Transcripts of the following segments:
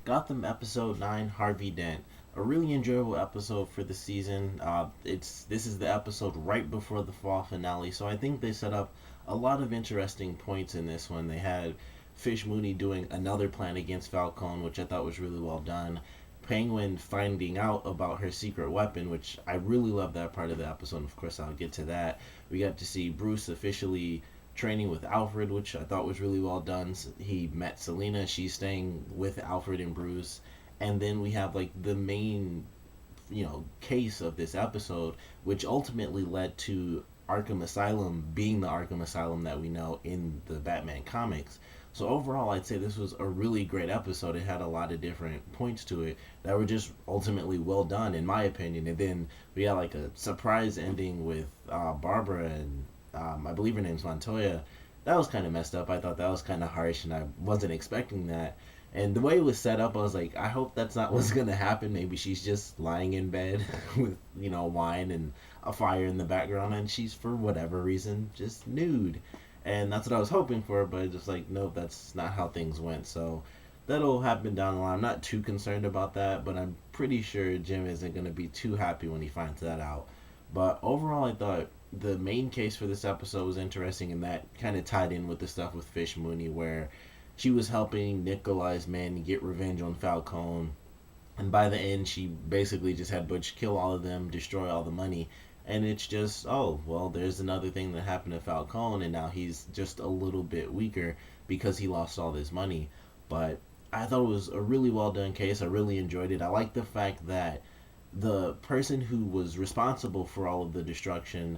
Gotham episode 9, Harvey Dent. A really enjoyable episode for the season. This is the episode right before the fall finale, so I think they set up a lot of interesting points in this one. They had Fish Mooney doing another plan against Falcone, which I thought was really well done. Penguin finding out about her secret weapon, which I really love that part of the episode. Of course, I'll get to that. We got to see Bruce officially training with Alfred, which I thought was really well done. He met Selina, she's staying with Alfred and Bruce, and then we have like the main, case of this episode, which ultimately led to Arkham Asylum being the Arkham Asylum that we know in the Batman comics. So overall, I'd say this was a really great episode. It had a lot of different points to it that were just ultimately well done, in my opinion. And then we had like a surprise ending with Barbara and I believe her name's Montoya. That was kind of messed up. I thought that was kind of harsh, and I wasn't expecting that. And the way it was set up, I was like, I hope that's not what's gonna happen. Maybe she's just lying in bed with wine and a fire in the background, and she's for whatever reason just nude. And that's what I was hoping for, but just like, nope, that's not how things went. So that'll happen down the line. I'm not too concerned about that, but I'm pretty sure Jim isn't gonna be too happy when he finds that out. But overall, I thought the main case for this episode was interesting, and that kind of tied in with the stuff with Fish Mooney, where she was helping Nikolai's men get revenge on Falcone. And by the end, she basically just had Butch kill all of them, destroy all the money. And it's just, oh, well, there's another thing that happened to Falcone, and now he's just a little bit weaker because he lost all this money. But I thought it was a really well done case. I really enjoyed it. I like the fact that the person who was responsible for all of the destruction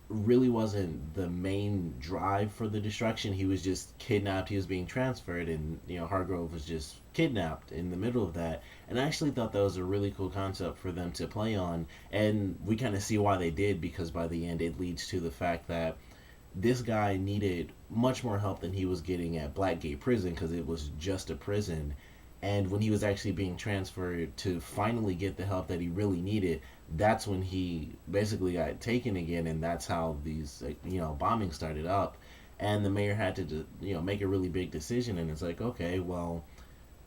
really wasn't the main drive for the destruction. He was just kidnapped. He was being transferred, and Hargrove was just kidnapped in the middle of that. And I actually thought that was a really cool concept for them to play on, and we kind of see why they did, because by the end it leads to the fact that this guy needed much more help than he was getting at Blackgate Prison, because it was just a prison. And when he was actually being transferred to finally get the help that he really needed, that's when he basically got taken again, and that's how these bombings started up. And the mayor had to make a really big decision, and it's like, okay, well,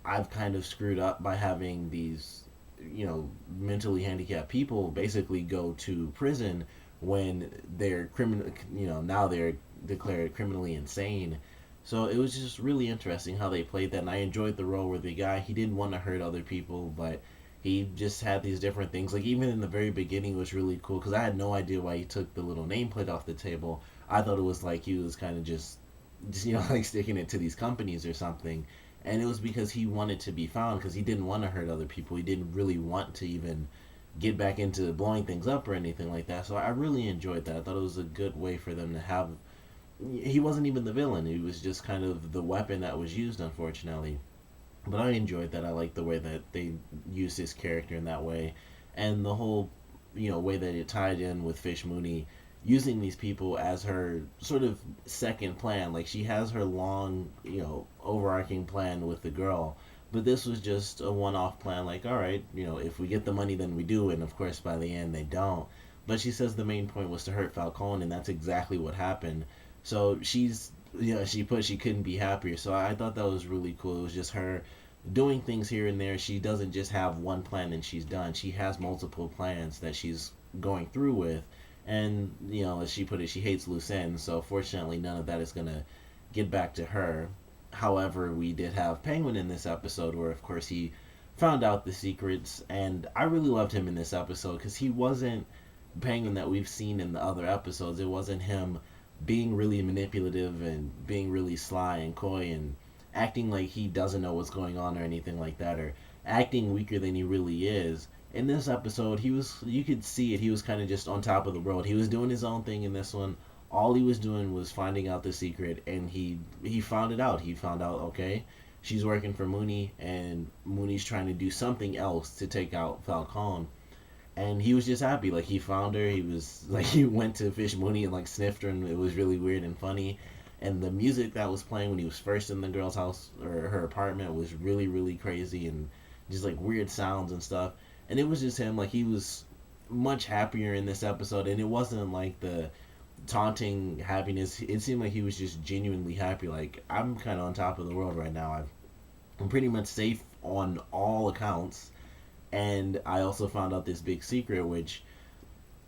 I've kind of screwed up by having these mentally handicapped people basically go to prison when they're criminal. Now they're declared criminally insane. So it was just really interesting how they played that, and I enjoyed the role where the guy, he didn't want to hurt other people, but he just had these different things. Like, even in the very beginning, it was really cool because I had no idea why he took the little nameplate off the table. I thought it was like he was kind of just like sticking it to these companies or something, and it was because he wanted to be found, because he didn't want to hurt other people. He didn't really want to even get back into blowing things up or anything like that. So I really enjoyed that. I thought it was a good way for them to have, he wasn't even the villain. He was just kind of the weapon that was used, unfortunately. But I enjoyed that. I liked the way that they used his character in that way, and the whole, way that it tied in with Fish Mooney using these people as her sort of second plan. Like, she has her long, overarching plan with the girl, but this was just a one-off plan. Like, all right, if we get the money, then we do, and of course by the end they don't. But she says the main point was to hurt Falcone, and that's exactly what happened. So she couldn't be happier. So I thought that was really cool. It was just her doing things here and there. She doesn't just have one plan and she's done. She has multiple plans that she's going through with. And, as she put it, she hates loose ends. So fortunately, none of that is going to get back to her. However, we did have Penguin in this episode, where, of course, he found out the secrets. And I really loved him in this episode because he wasn't Penguin that we've seen in the other episodes. It wasn't him being really manipulative and being really sly and coy and acting like he doesn't know what's going on or anything like that, or acting weaker than he really is. In this episode, you could see it, he was kind of just on top of the world. He was doing his own thing in this one. All he was doing was finding out the secret, and he found it out. He found out, okay, she's working for Mooney, and Mooney's trying to do something else to take out Falcone. And he was just happy. Like, he found her. He was like, he went to Fish Mooney and like sniffed her, and it was really weird and funny. And the music that was playing when he was first in the girl's house or her apartment was really, really crazy, and just like weird sounds and stuff. And it was just him. Like, he was much happier in this episode, and it wasn't like the taunting happiness. It seemed like he was just genuinely happy. Like, I'm kind of on top of the world right now. I'm pretty much safe on all accounts. And I also found out this big secret, which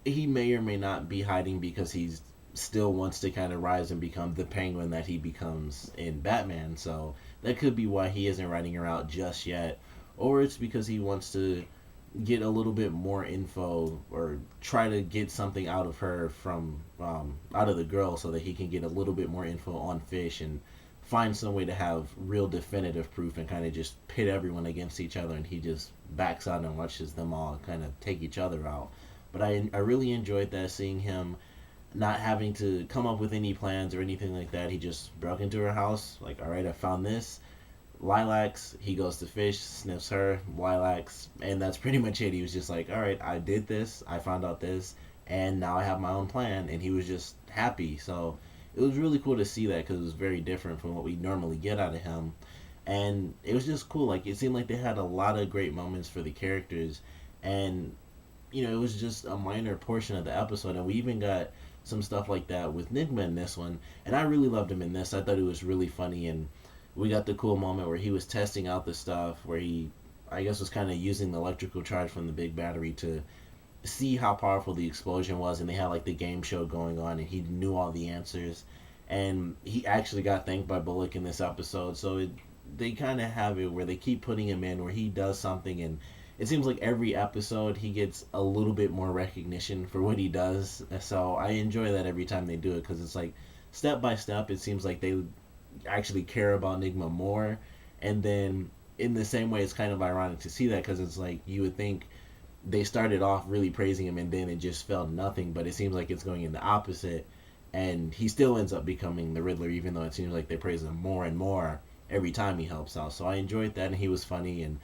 he may or may not be hiding because he's still wants to kind of rise and become the Penguin that he becomes in Batman. So that could be why he isn't writing her out just yet, or it's because he wants to get a little bit more info or try to get something out of her from out of the girl so that he can get a little bit more info on Fish and find some way to have real definitive proof and kind of just pit everyone against each other, and he just backs out and watches them all kind of take each other out. But I really enjoyed that, seeing him not having to come up with any plans or anything like that. He just broke into her house, like, all right, I found this. Lilacs, he goes to Fish, sniffs her, lilacs, and that's pretty much it. He was just like, all right, I did this, I found out this, and now I have my own plan, and he was just happy. So it was really cool to see that because it was very different from what we normally get out of him. And it was just cool. Like, it seemed like they had a lot of great moments for the characters, and it was just a minor portion of the episode, and we even got some stuff like that with Nigma in this one, and I really loved him in this. I thought it was really funny, and we got the cool moment where he was testing out the stuff, where he, I guess, was kind of using the electrical charge from the big battery to see how powerful the explosion was, and they had like the game show going on, and he knew all the answers, and he actually got thanked by Bullock in this episode. So they kind of have it where they keep putting him in where he does something, and it seems like every episode he gets a little bit more recognition for what he does. So I enjoy that every time they do it, because it's like step by step it seems like they actually care about Nigma more, and then in the same way it's kind of ironic to see that, because it's like you would think they started off really praising him and then it just felt nothing, but it seems like it's going in the opposite, and he still ends up becoming the Riddler, even though it seems like they praise him more and more every time he helps out. So I enjoyed that, and he was funny, and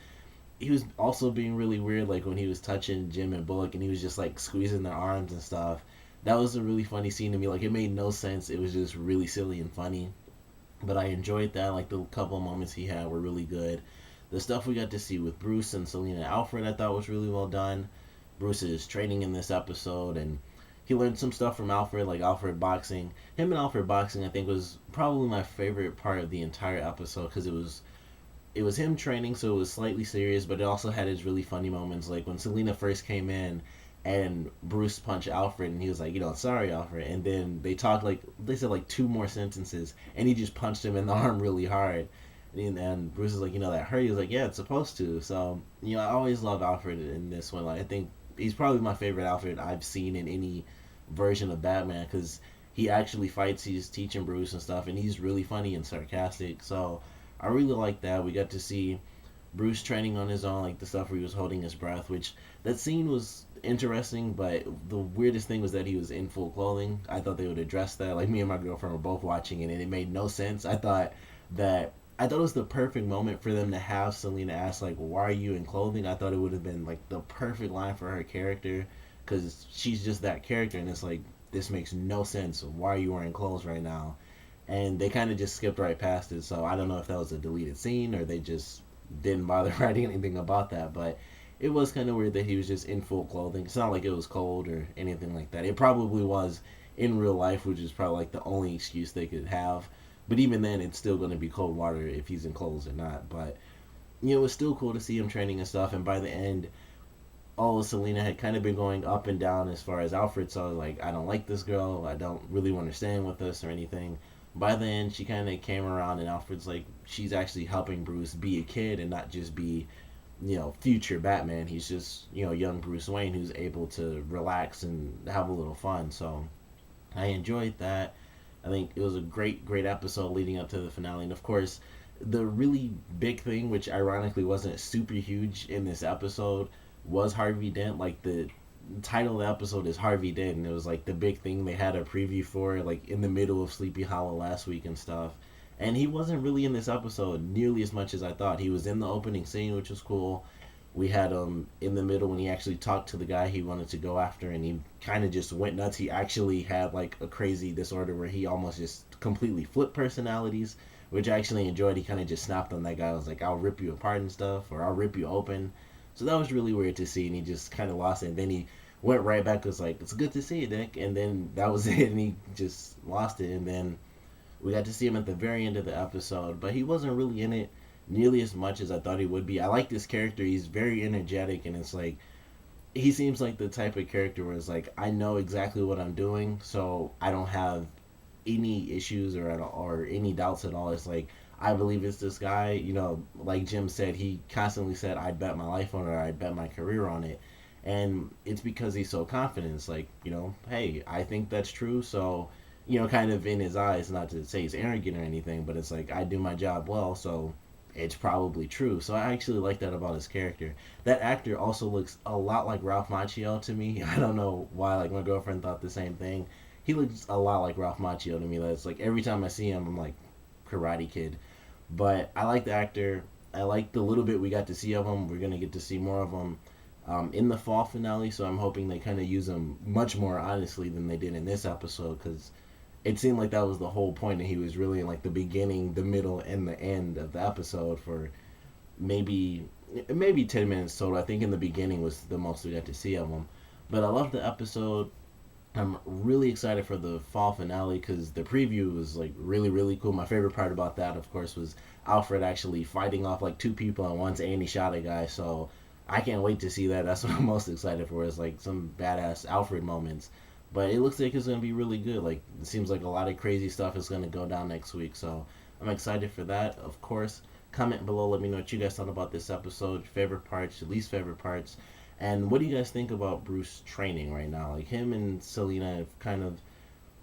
he was also being really weird, like when he was touching Jim and Bullock and he was just like squeezing their arms and stuff. That was a really funny scene to me. Like, it made no sense, it was just really silly and funny, but I enjoyed that. Like, the couple of moments he had were really good. The stuff we got to see with Bruce and Selina Alfred I thought was really well done. Bruce is training in this episode, and he learned some stuff from Alfred, like Alfred boxing. Him and Alfred boxing, I think, was probably my favorite part of the entire episode, because it was him training, so it was slightly serious, but it also had its really funny moments, like when Selina first came in and Bruce punched Alfred, and he was like, sorry, Alfred, and then they talked, like, they said like two more sentences, and he just punched him in the arm really hard, and Bruce is like, that hurt. He was like, yeah, it's supposed to. So, I always love Alfred in this one. Like, I think he's probably my favorite Alfred I've seen in any version of Batman, because he actually fights, he's teaching Bruce and stuff, and he's really funny and sarcastic. So I really like that. We got to see Bruce training on his own, like the stuff where he was holding his breath, which that scene was interesting, but the weirdest thing was that he was in full clothing. I thought they would address that. Like, me and my girlfriend were both watching it, and it made no sense. I thought it was the perfect moment for them to have Selina ask, like, why are you in clothing? I thought it would have been like the perfect line for her character, because she's just that character, and it's like, this makes no sense. Why are you wearing clothes right now? And they kind of just skipped right past it. So I don't know if that was a deleted scene or they just didn't bother writing anything about that, but it was kind of weird that he was just in full clothing. It's not like it was cold or anything like that. It probably was in real life, which is probably like the only excuse they could have. But even then, it's still going to be cold water if he's in clothes or not. But, it was still cool to see him training and stuff. And by the end, all of Selina had kind of been going up and down as far as Alfred. So I was like, I don't like this girl. I don't really want her staying with us or anything. By the end, she kind of came around, and Alfred's like, she's actually helping Bruce be a kid and not just be, future Batman. He's just, young Bruce Wayne who's able to relax and have a little fun. So I enjoyed that. I think it was a great, great episode leading up to the finale. And of course, the really big thing, which ironically wasn't super huge in this episode, was Harvey Dent. Like, the title of the episode is Harvey Dent, and it was like the big thing they had a preview for, like, in the middle of Sleepy Hollow last week and stuff. And he wasn't really in this episode nearly as much as I thought. He was in the opening scene, which was cool. We had him in the middle when he actually talked to the guy he wanted to go after, and he kind of just went nuts. He actually had like a crazy disorder where he almost just completely flipped personalities, which I actually enjoyed. He kind of just snapped on that guy. I was like, I'll rip you apart and stuff, or I'll rip you open. So that was really weird to see, and he just kind of lost it. And then he went right back, was like, it's good to see you, Nick. And then that was it, and he just lost it. And then we got to see him at the very end of the episode, but he wasn't really in it nearly as much as I thought he would be. I like this character. He's very energetic, and it's like he seems like the type of character where it's like I know exactly what I'm doing, so I don't have any issues or any doubts at all. It's like I believe it's this guy. You know, like Jim said, he constantly said I'd bet my life on it, or I'd bet my career on it, and it's because he's so confident. It's like, you know, hey, I think that's true, so you know, kind of in his eyes, not to say he's arrogant or anything, but it's like I do my job well, so it's probably true. So I actually like that about his character. That actor also looks a lot like Ralph Macchio to me. I don't know why. Like my girlfriend thought the same thing. He looks a lot like Ralph Macchio to me. That's like every time I see him, I'm like Karate Kid. But I like the actor. I like the little bit we got to see of him. We're gonna get to see more of him in the fall finale. So I'm hoping they kind of use him much more honestly than they did in this episode, because it seemed like that was the whole point, and he was really in like the beginning, the middle, and the end of the episode for maybe 10 minutes total. I think in the beginning was the most we got to see of him. But I love the episode. I'm really excited for the fall finale because the preview was like really cool. My favorite part about that, of course, was Alfred actually fighting off like two people at once, and he shot a guy. So I can't wait to see that. That's what I'm most excited for. Is like some badass Alfred moments. But it looks like it's gonna be really good. Like it seems like a lot of crazy stuff is gonna go down next week. So I'm excited for that. Of course, comment below. Let me know what you guys thought about this episode. Favorite parts, your least favorite parts. And what do you guys think about Bruce training right now? Like him and Selena have kind of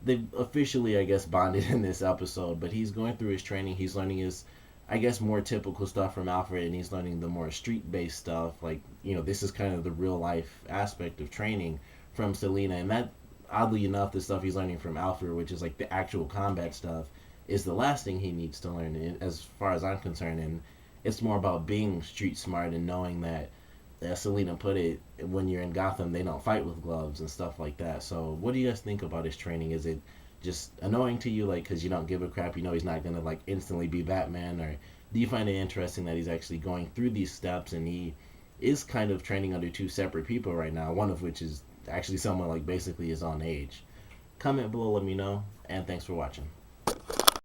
they've officially I guess bonded in this episode, but he's going through his training. He's learning his I guess more typical stuff from Alfred, and he's learning the more street based stuff. Like, you know, this is kind of the real life aspect of training from Selena, and that oddly enough the stuff he's learning from Alfred, which is like the actual combat stuff, is the last thing he needs to learn as far as I'm concerned. And it's more about being street smart and knowing that as Selena put it, when you're in Gotham, they don't fight with gloves and stuff like that. So, what do you guys think about his training? Is it just annoying to you, like, because you don't give a crap? You know, he's not gonna like instantly be Batman, or do you find it interesting that he's actually going through these steps and he is kind of training under two separate people right now? One of which is actually someone like basically his own age. Comment below, let me know, and thanks for watching.